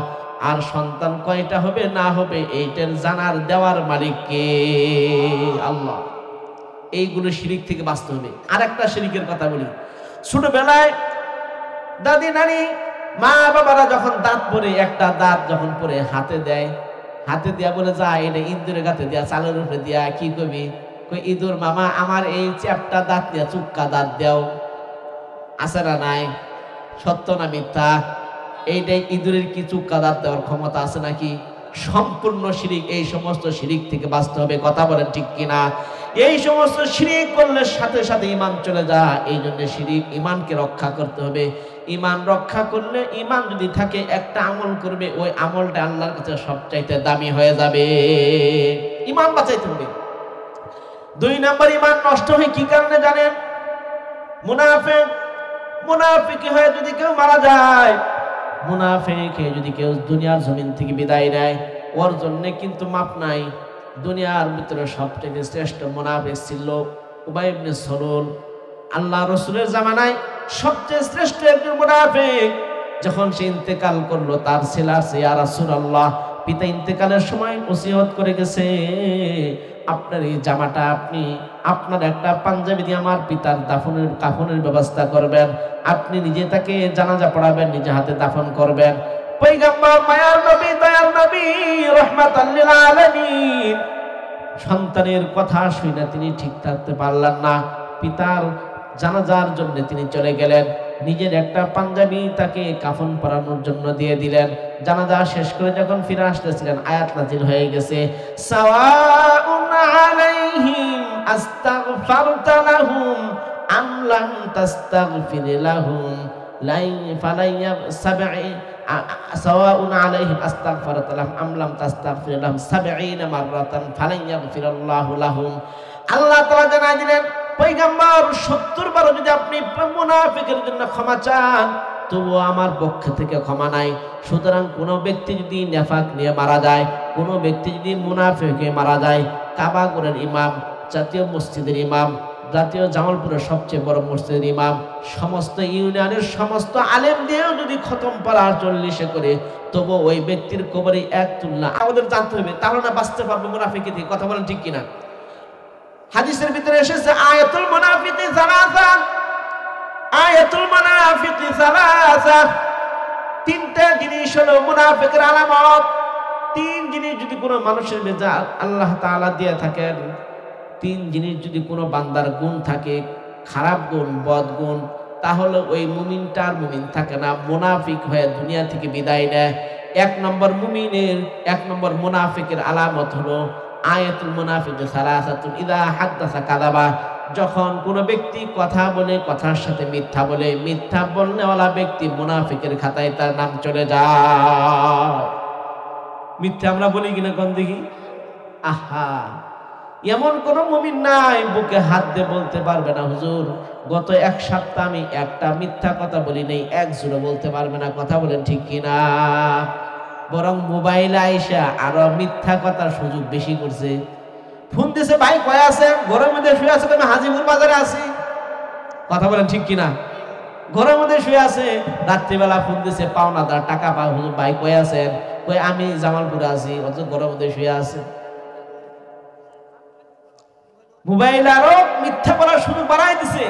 আর সন্তান কয়টা হবে না হবে এইটার জানার দেওয়ার মালিক কে? আল্লাহ। এইগুলো শিরিক থেকে বাঁচতে হবে। আর একটা শিরিকের কথা বলি। ছোটবেলায় দাদি নানি মা বাবারা যখন দাঁত পরে, একটা দাঁত যখন পরে হাতে দেয়, হাতে দিয়া বলে যা এটা ইঁদুরের গাতে দিয়া, চালের উপরে দিয়া, কি কবি? কই ইঁদুর মামা আমার এই চ্যাপটা দাঁত দিয়া চুক্কা দাঁত দেও। আছে না নাই? সত্য না মিথ্যা? এইটাই ইঁদুরের কি চুক্কা দাঁত দেওয়ার ক্ষমতা আছে নাকি? সম্পূর্ণ শিরিক। এই সমস্ত শিরিক থেকে বাঁচতে হবে। কথা বলেন ঠিক কিনা? এই সমস্ত শিরিক করলে সাথে সাথে ঈমান চলে যায়। এই জন্য শিরিক, ঈমানকে রক্ষা করতে হবে। ঈমান রক্ষা করলে, ঈমান যদি থাকে, একটা আমল করবে, ওই আমলটা আল্লাহর কাছে সবচাইতে দামি হয়ে যাবে। ঈমান বাঁচাইতে হবে। 2 নাম্বার, ঈমান নষ্ট হয় কি কারণে জানেন? মুনাফিক হয়ে যদি কেউ মারা যায়, মুনাফিক হয়ে যদি কেউ দুনিয়ার জমিন থেকে বিদায় নেয়, ওর জন্য কিন্তু মাপ নাই। দুনিয়ার ভিতরে সবথেকে শ্রেষ্ঠ মুনাফিক ছিল উবাই ইবনে সালুল। আল্লাহ রাসূলের জামানায় সবচেয়ে শ্রেষ্ঠ একজন মুনাফিক। যখন সে ইন্তেকাল করলো, তার ছেলে আছে, ইয়া রাসূলুল্লাহ, পিতা ইন্তেকালের সময় ওসিয়ত করে গেছে, আপনার এই জামাটা আপনি আপনার একটা পাঞ্জাবি দিয়ে আমার পিতার কাফনের ব্যবস্থা করবেন, আপনি নিজে তাকে জানাজা পড়াবেন, নিজে হাতে দাফন করবেন। পয়গম্বর, মায়ার নবী, দয়ার নবী, রাহমাতাল লিল আলামিন, সন্তানের কথা শুনে তিনি ঠিক থাকতে পারলেন না। পিতার জানাজার জন্য তিনি চলে গেলেন, নিজের একটা পাঞ্জাবি তাকে কাফন পরানোর জন্য দিয়ে দিলেন। জানাজা শেষ করে যখন ফিরে আসতেছিলেন, আয়াত নাযিল হয়ে গেছে, সাওয়াউন আলাইহিম আস্তাগফারতা লাহুম আম লাম তাস্তাগফির লাহুম সাওয়াউন আলাইহিম আস্তাগফারতা লাহুম আম লাম তাস্তাগফির লাহুম 70 মাররাতান ফালান ইয়াগফিরাল্লাহু লাহুম। আল্লাহ তাআলা জানাই দিলেন, পয়গম্বর 70 বার যদি আপনি মুনাফিকের জন্য ক্ষমা চান, তবুও আমার পক্ষ থেকে ক্ষমা নাই। সুতরাং কোনো ব্যক্তি যদি নেফাক নিয়ে মারা যায়, কোনো ব্যক্তি যদি মুনাফিকে মারা যায়, কাবাগরের ইমাম, জাতীয় মসজিদের ইমাম, জাতীয় জামালপুরের সবচেয়ে বড় মসজিদের ইমাম, সমস্ত ইউনিয়নের সমস্ত আলেম দিয়েও যদি খতম পড়া 40 করে, তবু ওই ব্যক্তির কবরে এক তুলনা আমাদের জানতে হবে, তাহলে না বাঁচতে পারবে মুনাফিকি থেকে। কথা বলেন ঠিক কিনা? হাদিসের ভিতরে এসেছে আয়াতুল মুনাফিকি সালাসা, আয়াতুল মুনাফিকি সালাসা, 3টা জিনিস হলো মুনাফিকের আলামত। 3 জিনিস যদি কোনো মানুষের মেজাজ আল্লাহ তাআলা দিয়ে থাকেন, 3 জিনিস যদি কোনো বান্দার গুণ থাকে, খারাপ গুণ, বদ গুণ, তাহলে ওই মুমিনটার মুমিন থাকে না, মুনাফিক হয়ে দুনিয়া থেকে বিদায় নেয়। 1 নম্বর মুমিনের, 1 নম্বর মুনাফিকের আলামত হলো আয়াতুল মুনাফিকি সালাসাতুন ইযা হাদাসা কাযাবা, যখন কোনো ব্যক্তি কথা বলে, কথার সাথে মিথ্যা বলে, মিথ্যা বলনেওয়ালা ব্যক্তি মুনাফিকের খাতায় তার নাম চলে যায়। মিথ্যা আমরা বলি কিনা কোন দেখি? আহা, এমন কোন মুমিন নাই বুকে হাত দিয়ে বলতে পারবে না হুজুর গত এক সপ্তাহ আমি একটা মিথ্যা কথা বলি নাই, এক জোড়া বলতে পারবে না। কথা বলেন ঠিক কিনা? বরং মোবাইল আইসা আরো মিথ্যা কথার সুযোগ বেশি করছে। ফোন দিছে, ভাই কয় আছেন? ঘরের মধ্যে শুয়ে আছে, আমি হাজিপুর বাজারে আছি। কথা বলেন ঠিক কিনা? ঘরের মধ্যে শুয়ে আছে, রাত্রিবেলা ফোন দিছে, পাওনাদার টাকা পাও, হুজুর ভাই কয় আছেন? কয় আমি জামালপুরে আছি, অথচ ঘরের মধ্যে শুয়ে আছে। মোবাইল আরো মিথ্যা বলার সুযোগ বাড়াই দিছে।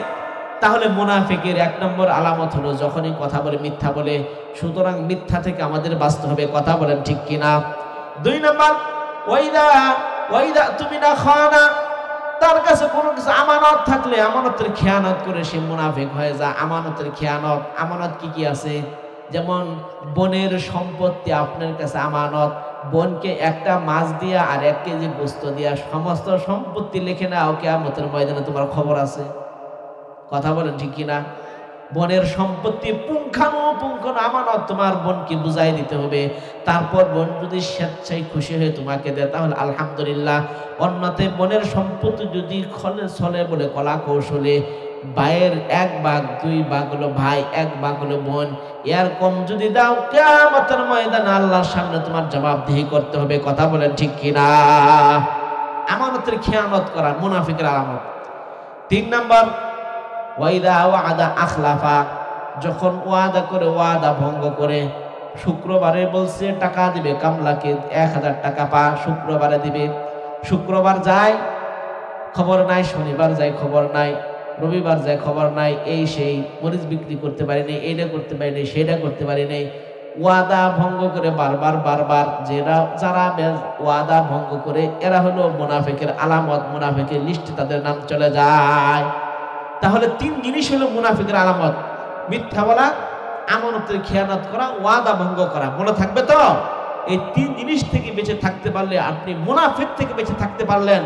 তাহলে মুনাফিকের এক নম্বর আলামত হলো যখনই কথা বলে মিথ্যা বলে। সুতরাং মিথ্যা থেকে আমাদের বাঁচতে হবে। কথা বলেন ঠিক কিনা? দুই নম্বর, ওয়াইদা তুমি না খানা, তার কাছে কোনো কিছু আমানত থাকলে আমানতের খেয়ানত করে সে মুনাফিক হয়ে যায়। আমানতের খেয়ানত, আমানত কি কি আছে? যেমন বোনের সম্পত্তি আপনার কাছে আমানত, বোনকে একটা মাছ দিয়া আর 1 কেজি গোস্ত দিয়া সমস্ত সম্পত্তি লিখে নাও, কিয়ামতের ময়দানে তোমার খবর আছে। কথা বলেন ঠিক কিনা? বোনের সম্পত্তি পুঙ্খানুপুঙ্খানু আমানত তোমার বোনকে বুঝাই দিতে হবে। তারপর বোন যদি স্বেচ্ছায় খুশি হয়ে তোমাকে দেয় তাহলে আলহামদুলিল্লাহ। অন্যতে বোনের সম্পত্তি যদি খলে ছলে বলে কলা কৌশলে ভাইয়ের 1 ভাগ 2 ভাগ হলো ভাই, 1 ভাগ হলো বোন, এর কম যদি দাও কিয়ামতের ময়দানে আল্লাহর সামনে তোমার জবাবদিহি করতে হবে। কথা বলেন ঠিক কিনা? আমানতের খেয়ানত করা মুনাফিকের আলামত। 3 নাম্বার, ওয়াইদা ওয়াদা আখলাফা, যখন ওয়াদা করে ওয়াদা ভঙ্গ করে। শুক্রবারে বলছে টাকা দিবে কামলাকে, 1000 টাকা পা, শুক্রবারে দিবে। শুক্রবার যায় খবর নাই, শনিবার যায় খবর নাই, রবিবার যায় খবর নাই, এই সেই মরিচ বিক্রি করতে পারি নাই, এইটা করতে পারি নাই, সেইটা করতে পারি নাই। ওয়াদা ভঙ্গ করে বারবার যারা ওয়াদা ভঙ্গ করে এরা হলো মুনাফিকের আলামত, মুনাফিকের লিস্টে তাদের নাম চলে যায়। তাহলে 3 জিনিস হলো মুনাফিকের আলামত: মিথ্যা বলা, আমানতের খেয়ানত করা, ওয়াদা ভঙ্গ করা। মনে থাকবে তো? এই 3 জিনিস থেকে বেঁচে থাকতে পারলে আপনি মুনাফিক থেকে বেঁচে থাকতে পারলেন।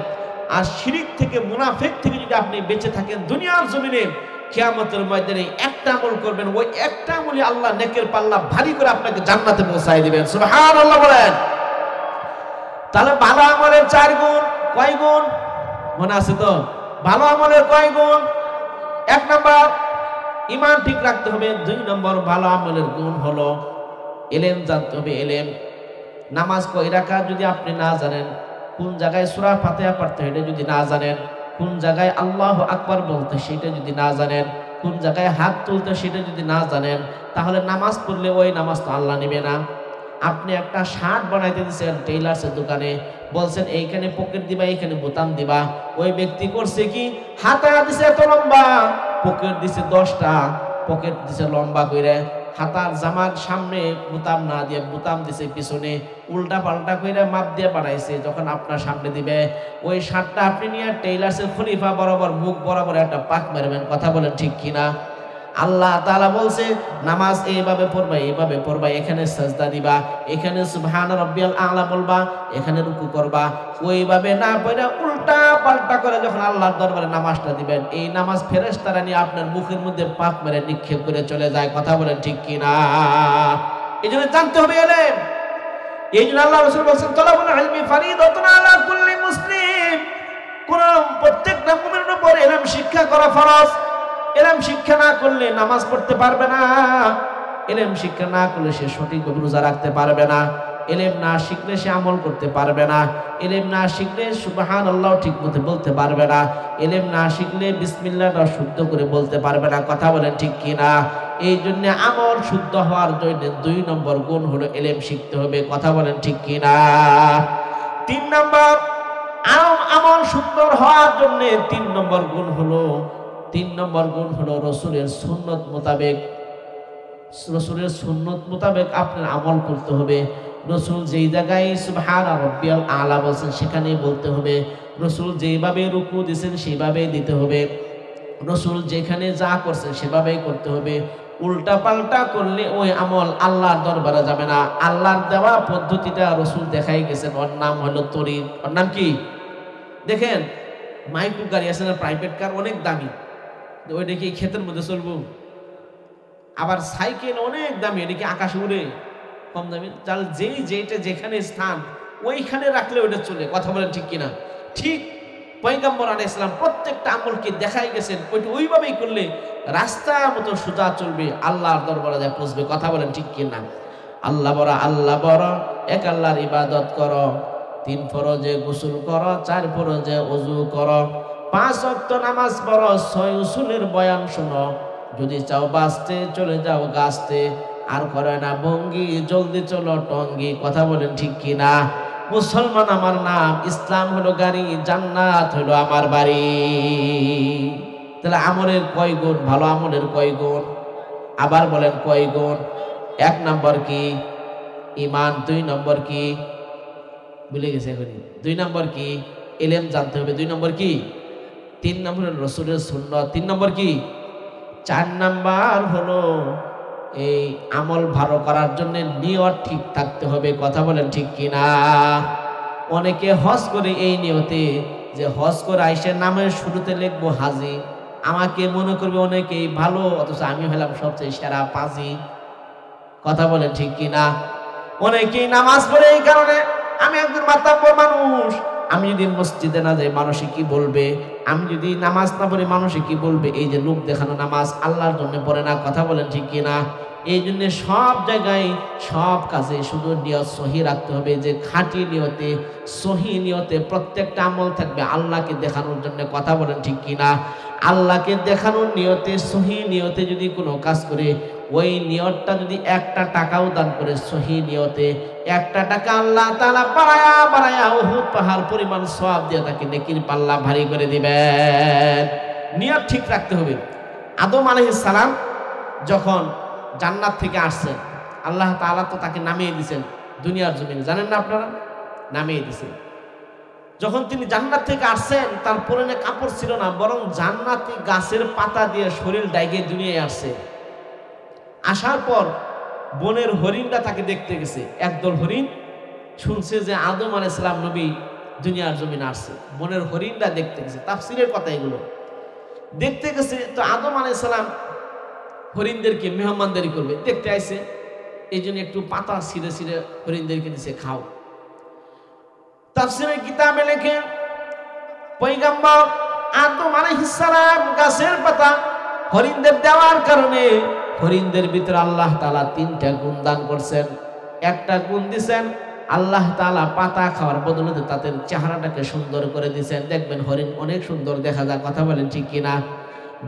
আর শিরিক থেকে, মুনাফিক থেকে যদি আপনি বেঁচে থাকেন দুনিয়ার জমিনে, কিয়ামতের ময়দানে একটা আমল করবেন, ওই একটা আমলই আল্লাহ নেকের পাল্লা ভারী করে আপনাকে জান্নাতে পৌঁছায় দিবেন। সুবহানাল্লাহ বলেন। তাহলে ভালো আমলের 4 গুণ। কয় গুণ মনে আছে তো? ভালো আমলের কয় গুণ? 1 নাম্বার, ঈমান ঠিক রাখতে হবে। 2 নম্বর, ভালো আমলের গুণ হলো ইলম জানতে হবে। ইলম, নামাজ কয় রাকাত যদি আপনি না জানেন, কোন জায়গায় সূরা ফাতিহা পড়তে হয় এটা যদি না জানেন, কোন জায়গায় আল্লাহু আকবার বলতে সেটা যদি না জানেন, কোন জায়গায় হাত তুলতে সেটা যদি না জানেন, তাহলে নামাজ পড়লে ওই নামাজ তো আল্লাহ নেবে না। আপনি একটা শার্ট বানাইতে দিয়েছেন টেইলার্সের দোকানে, বলছেন এইখানে পকেট দিবা, এইখানে বোতাম দিবা। ওই ব্যক্তি করছে কি, হাতা দিছে এত লম্বা, পকেট দিছে 10টা, পকেট দিছে লম্বা করে। হাতার জামার সামনে বোতাম না দিয়ে বোতাম দিছে পিছনে, উল্টা পাল্টা করে মাপ দিয়ে বানাইছে। যখন আপনার সামনে দিবে ওই শার্টটা আপনি নিয়ে টেইলার্সের খলিফা বরাবর, মুখ বরাবর একটা পাক মারবেন। কথা বলেন ঠিক কিনা? আল্লাহ তাআলা বলছে নামাজ এইভাবে পড়বা, এইভাবে পড়বা, এখানে সাজদা দিবা, এখানে সুবহান রাব্বিয়াল আ'লা বলবা, এখানে রুকু করবা। ওইভাবে না পড়ে উল্টা পাল্টা করে যখন আল্লাহর দরবারে নামাজটা দিবেন, এই নামাজ ফেরেশতারা নিয়ে আপনার মুখের মধ্যে পাক মেরে নিক্ষেপ করে চলে যায়। কথা বলেন ঠিক কিনা? এইজন্য জানতে হবে ইলম। এইজন্য আল্লাহ রাসূল বলেছেন তালাবুল ইলমি ফরিদাতুন আলা কুল্লি মুসলিম, কোন প্রত্যেকটা মুমিনের উপর ইলম শিক্ষা করা ফরজ। ইলম শিক্ষা না করলে নামাজ পড়তে পারবে না, ইলম শিক্ষা না করলে সে সঠিকভাবে রোজা রাখতে পারবে না, ইলম না শিখলে সে আমল করতে পারবে না, ইলম না শিখলে সুবহানাল্লাহ ঠিকমতো বলতে পারবে না, ইলম না শিখলে বিসমিল্লাহটা শুদ্ধ করে বলতে পারবে না। কথা বলেন ঠিক কিনা? এই জন্য আমল শুদ্ধ হওয়ার জন্য 2 নম্বর গুণ হলো ইলম শিখতে হবে। কথা বলেন ঠিক কিনা? 3 নম্বর, আমল সুন্দর হওয়ার জন্য 3 নম্বর গুণ হলো রসুলের সুন্নত মোতাবেক আপনার আমল করতে হবে। রসুল যেই জায়গায় সুবহান রাব্বিয়াল আ'লা বলছেন সেখানেই বলতে হবে। রসুল যেইভাবে রুকু দিয়েছেন সেইভাবেই দিতে হবে। রসুল যেখানে যা করছেন সেভাবেই করতে হবে। উল্টা পাল্টা করলে ওই আমল আল্লাহর দরবারে যাবে না। আল্লাহর দেওয়া পদ্ধতিটা রসুল দেখাই গেছেন, ওর নাম হলো তরিক। ওর নাম কি? দেখেন মাইক্রো গাড়ি আছে না, প্রাইভেট কার, অনেক দামি, ওইটা কি ক্ষেতের মধ্যে চলবো? আবার সাইকেল অনেক দামি, এটা কি আকাশে উড়ে? কম দামি। যেইটা যেখানে স্থান ওইখানে রাখলে ওইটা চলে। কথা বলেন ঠিক কিনা? ঠিক পয়গম্বর আলাইহিস সালাম প্রত্যেকটা আমলকে দেখাই গেছেন ওইটা ওইভাবেই করলে রাস্তার মতো সোজা চলবে, আল্লাহর দরবারে যা পৌঁছবে। কথা বলেন ঠিক কি না? আল্লাহ বড়, এক আল্লাহর ইবাদত করো, 3 ফরজে গোসল করো, 4 ফরজে ওযু করো, 5 ওয়াক্ত নামাজ পড়ো, 6 উসুলের বয়ান শোনো, যদি চাও বাঁচতে চলে যাও গাছতে, আর করে না ভঙ্গি, জলদি চলো টঙ্গি। কথা বলেন ঠিক কি না? মুসলমান আমার নাম, ইসলাম হলো গাড়ি, জান্নাত হলো আমার বাড়ি। তাহলে আমলের কয় গুণ? ভালো আমলের কয় গুণ? আবার বলেন কয় গুণ? 1 নম্বর কি? ঈমান। 2 নম্বর কি? ভুলে গেছে এখনই। 2 নম্বর কি? ইলম জানতে হবে। 2 নম্বর কি? 3 নম্বর রাসূলের সুন্নাত। 3 নম্বর কি? 4 নাম্বার হলো এই আমল ভালো করার জন্য নিয়ত ঠিক থাকতে হবে। কথা বলেন ঠিক কিনা? অনেকে হজ করে এই নিয়তে যে হজ করে আইসে নামের শুরুতে লিখবো হাজি, আমাকে মনে করবে অনেকেই ভালো, অথচ আমি হলাম সবচেয়ে সেরা পাজি। কথা বলেন ঠিক কিনা? অনেকেই নামাজ পড়ে এই কারণে আমি একজন মাতাব্বর মানুষ, আমি যদি মসজিদে না যাই মানুষে কি বলবে, আমি যদি নামাজ না পড়ি মানুষে কি বলবে, এই যে লোক দেখানো নামাজ আল্লাহর জন্য পড়ে না। কথা বলেন ঠিক কিনা? এই জন্য সব জায়গায় সব কাজে শুধু নিয়ত সহি রাখতে হবে, যে খাঁটি নিয়তে সহি নিয়তে প্রত্যেকটা আমল থাকবে আল্লাহকে দেখানোর জন্য। কথা বলেন ঠিক কিনা? আল্লাহকে দেখানোর নিয়তে সহি নিয়তে যদি কোনো কাজ করে, ওই নিয়তটা যদি 1 টাকাও দান করে সহি নিয়তে, 1 টাকা আল্লাহ তাআলা বাড়ায়া উহুদ পাহাড় পরিমাণ সওয়াব দিয়ে তাকে নেকির পাল্লা ভারী করে দিবেন। নিয়ত ঠিক রাখতে হবে। আদম আলাইহিস সালাম যখন জান্নাত থেকে আসছেন, আল্লাহ তাআলা তো তাকে নামিয়ে দিয়েছেন দুনিয়ার জমিনে, জানেন না আপনারা? নামিয়ে দিয়েছেন। যখন তিনি জান্নাত থেকে আসছেন তার পরনে কাপড় ছিল না, বরং জান্নাতি গাছের পাতা দিয়ে শরীর ডাইকে দুনিয়ায় আসছে। আসার পর বনের হরিণটা তাকে দেখতে গেছে। একদল হরিণ শুনছে যে আদম আলাইহিস সালাম নবী দুনিয়ার জমিনে আসছে, বনের হরিণটা দেখতে গেছে। তাফসীরের কথা এগুলো। দেখতে গেছে তো আদম আলাইহিস সালাম হরিণদেরকে মেহমানদারি করবে, দেখতে আইছে, এই জন্য একটু পাতা ছিঁড়ে ছিঁড়ে হরিণদেরকে দিছে, খাও। তাফসীরের কিতাবে লেখে পয়গম্বর আদম আলাইহিস সালাম গাছের পাতা হরিণদের দেওয়ার কারণে হরিণদের ভিতরে আল্লাহ তাআলা 3টা গুণ দান করছেন। একটা গুণ দিছেন আল্লাহ তাআলা পাতা খাওয়ার বদলে তাদের চেহারাটাকে সুন্দর করে দিয়েছেন, দেখবেন হরিণ অনেক সুন্দর দেখা যায়। কথা বলেন ঠিক কিনা?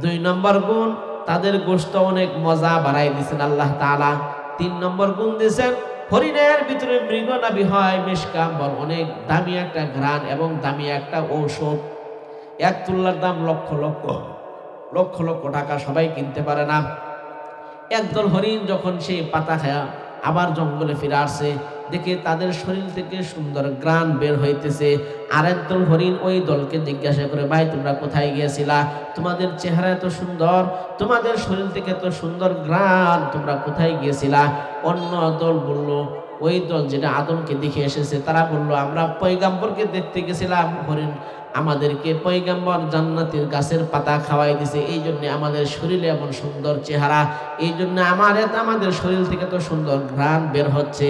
2 নম্বর গুণ তাদের গোশত অনেক মজা বাড়াই দিয়েছেন আল্লাহ তাআলা। 3 নম্বর গুণ দিয়েছেন হরিণের ভিতরে মৃগনাভি হয় মিশকাম্বর, অনেক দামি একটা ঘ্রাণ এবং দামি একটা ঔষধ। 1 তুল্লার দাম লক্ষ লক্ষ টাকা, সবাই কিনতে পারে না। একদল হরিণ যখন সেই পাতা খায়া আবার জঙ্গলে ফিরে আসছে, দেখে তাদের শরীর থেকে সুন্দর ঘ্রাণ বের হইতেছে। আরেকদল হরিণ ওই দলকে জিজ্ঞাসা করে, ভাই তোমরা কোথায় গিয়েছিলা? তোমাদের চেহারা এত সুন্দর, তোমাদের শরীর থেকে এত সুন্দর ঘ্রাণ, তোমরা কোথায় গিয়েছিলা? অন্য দল বলল, ওই দল যেটা আদমকে দেখে এসেছে তারা বলল, আমরা পয়গম্বরকে দেখতে গেছিলাম, হরিণ আমাদেরকে পয়গম্বর জান্নাতের গাছের পাতা খাওয়াই দিছে, এই জন্য আমাদের শরীরে এমন সুন্দর চেহারা, এই জন্য আমাদের শরীর থেকে তো সুন্দর ঘ্রাণ বের হচ্ছে।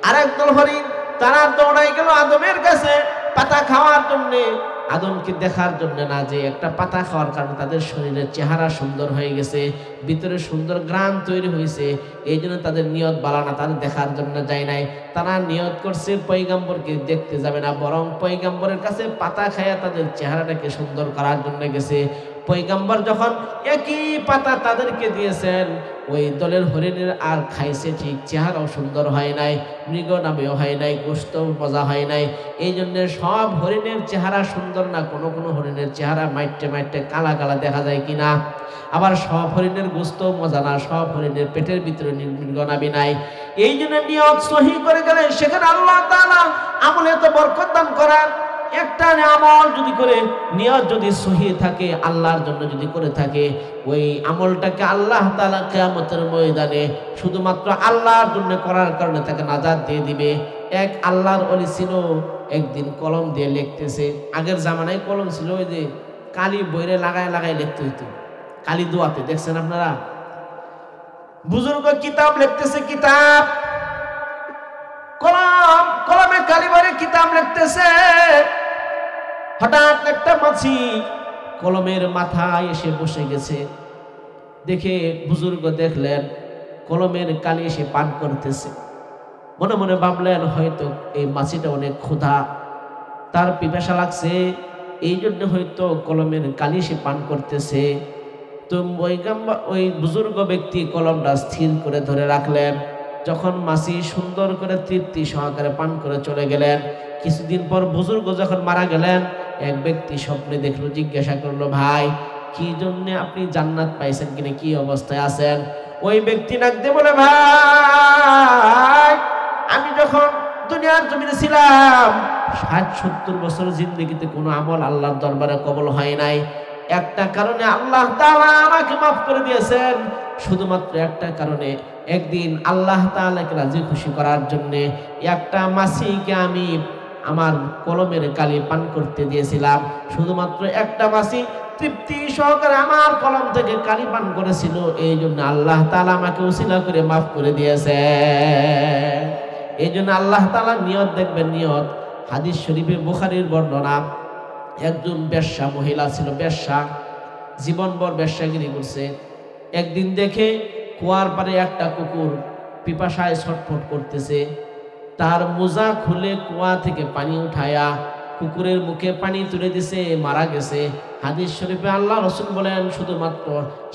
আরেকদল হরিণ তারা দৌড়াই গেল আদমের কাছে পাতা খাওয়ার জন্য, আদমকে দেখার জন্য না, যে একটা পাতা খাওয়ার কারণে তাদের শরীরের চেহারা সুন্দর হয়ে গেছে, ভিতরে সুন্দর ঘ্রাণ তৈরি হয়েছে, এই জন্য তাদের নিয়ত বালা না, তাদের দেখার জন্য যায় নাই। তারা নিয়ত করছে পয়গম্বরকে দেখতে যাবে না, বরং পয়গম্বরের কাছে পাতা খায়া তাদের চেহারাটাকে সুন্দর করার জন্য গেছে। পয়গম্বর যখন একই পাতা তাদেরকে দিয়েছেন, ওই দলের হরিণের আর খাইছে ঠিক, চেহারাও সুন্দর হয় নাই, মৃগ নামেও হয় নাই, গোশতও মজা হয় নাই। এই জন্য সব হরিণের চেহারা সুন্দর না, কোনো কোনো হরিণের চেহারা মাইটে কালা কালা দেখা যায় কিনা। আবার সব হরিণের গোশতও মজা না, সব হরিণের পেটের ভিতরে মৃগ নাভি নাই। এই জন্য নিয়ত সহি করে গেলে সেখানে আল্লাহ তাআলা আমলে তো বরকত দান করার। একটা আমল যদি করে নিয়ত যদি সহি থাকে, আল্লাহর জন্য যদি করে থাকে, ওই আমলটাকে আল্লাহ তাআলা কিয়ামতের ময়দানে শুধুমাত্র আল্লাহর জন্য করার কারণে তাকে নাজাত দিয়ে দিবে। এক আল্লাহর ওলি ছিল, একদিন কলম দিয়ে লিখতেছে। আগের জামানায় কলম ছিল ওই যে কালি বইরে লাগায় লিখতে হইতো, কালি দোয়াতে, দেখছেন আপনারা? বুজুর্গ কিতাব লিখতেছে, কিতাব কলমে কালি বইরে কিতাব লিখতেছে। হঠাৎ একটা মাছি কলমের মাথায় এসে বসে গেছে। দেখে বুজুর্গ দেখলেন কলমের কালি এসে পান করতেছে। মনে মনে ভাবলেন হয়তো এই মাছিটা অনেক ক্ষুধা, তার পিপাসা লাগছে, এই জন্য হয়তো কলমের কালি সে পান করতেছে। তো ওই বুজুর্গ ব্যক্তি কলমটা স্থির করে ধরে রাখলেন। যখন মাছি সুন্দর করে তৃপ্তি সহকারে পান করে চলে গেলেন, কিছুদিন পর বুজুর্গ যখন মারা গেলেন, এক ব্যক্তি স্বপ্নে দেখলো, জিজ্ঞাসা করলো, ভাই কি জন্য আপনি জান্নাত পাইছেন কিনা, কি অবস্থায় আছেন? ওই ব্যক্তি ডাক দিয়ে বলে, ভাই আমি যখন দুনিয়ার জমিনে ছিলাম ৬০-৭০ বছর জিন্দেগিতে কোনো আমল আল্লাহর দরবারে কবুল হয় নাই। একটা কারণে আল্লাহ তাআলা আমাকে মাফ করে দিয়েছেন, শুধুমাত্র একটা কারণে। একদিন আল্লাহ তাআলাকে রাজি খুশি করার জন্য একটা মাছিকে আমি আমার কলমের কালি পান করতে দিয়েছিলাম। শুধুমাত্র একটা মাছি তৃপ্তি সহকারে আমার কলম থেকে কালি পান করেছিল, এই জন্য আল্লাহ তাআলা আমাকে উসিলা করে মাফ করে দিয়েছে। এই জন্য আল্লাহ তাআলা নিয়ত দেখবেন, নিয়ত। হাদিস শরীফে বুখারীর বর্ণনা, একজন বেশ্যা মহিলা ছিল, বেশ্যা, জীবনভর বেশ্যাগিরি করছে। একদিন দেখে কুয়ার পারে একটা কুকুর পিপাসায় ছটফট করতেছে। তার মোজা খুলে কুয়া থেকে পানি উঠায়া কুকুরের মুখে পানি তুলে দিছে, মারা গেছে। হাদিস শরীফে আল্লাহ রাসূল বলেন, শুধুমাত্র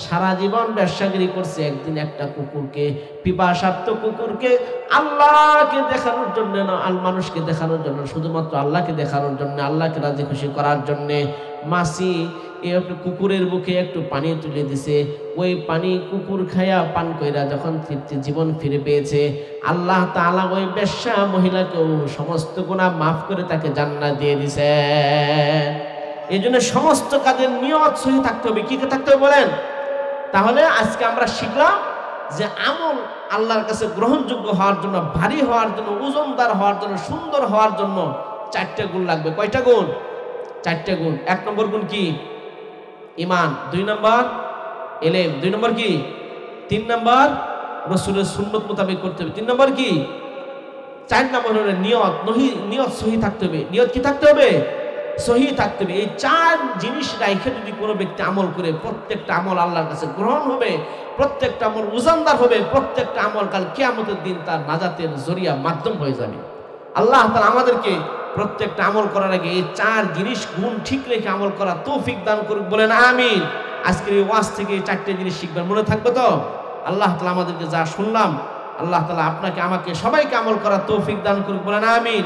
সারা জীবন বেশ্যাগিরি করছে, একদিন একটা কুকুরকে, পিপাসার্ত কুকুরকে আল্লাহকে দেখানোর জন্য না, মানুষকে দেখানোর জন্য, শুধুমাত্র আল্লাহকে দেখানোর জন্য, আল্লাহকে রাজি খুশি করার জন্য মাছি কুকুরের মুখে একটু পানি তুলে দিছে। ওই পানি কুকুর খায়া পান কইরা যখন তৃপ্তি জীবন ফিরে পেয়েছে, আল্লাহ তাআলা ওই বেশ্যা মহিলাকেও সমস্ত গুনাহ মাফ করে তাকে জান্নাত দিয়ে দিছে। এই জন্য সমস্ত কাজের নিয়ত সহি থাকতে হবে। কি থাকতে হবে বলেন? তাহলে আজকে আমরা শিখলাম যে আমল আল্লাহর কাছে গ্রহণযোগ্য হওয়ার জন্য, ভারী হওয়ার জন্য, ওজনদার হওয়ার জন্য, সুন্দর হওয়ার জন্য 4টে গুণ লাগবে। কয়টা গুণ? 4টে গুণ। 1 নম্বর গুণ কি? ঈমান। 2 নম্বর ইলম। 2 নম্বর কি? 3 নম্বর রাসূলের সুন্নাত মোতাবেক করতে হবে। 3 নম্বর কি? 4 নম্বর হলো নিয়ত। নিয়ত সহি থাকতে হবে। নিয়ত কি থাকতে হবে? সহি থাকতে হবে। এই 4 জিনিস রাখে যদি কোনো ব্যক্তি আমল করে, প্রত্যেকটা আমল আল্লাহর কাছে গ্রহণ হবে, প্রত্যেকটা আমল ওজনদার হবে, প্রত্যেকটা আমল কাল কিয়ামতের দিন তার নাজাতের জরিয়া মাধ্যম হয়ে যাবে। আল্লাহ তাআলা আমাদেরকে প্রত্যেকটা আমল করার আগে এই 4 জিনিস গুণ ঠিক রেখে আমল করা তৌফিক দান করুক, বলেন আমিন। আজকের এই ওয়াজ থেকে এই 4টে জিনিস শিখবেন, মনে থাকবে তো? আল্লাহ তাআলা আমাদেরকে যা শুনলাম, আল্লাহ তাআলা আপনাকে আমাকে সবাইকে আমল করা তৌফিক দান করুক, বলেন আমিন।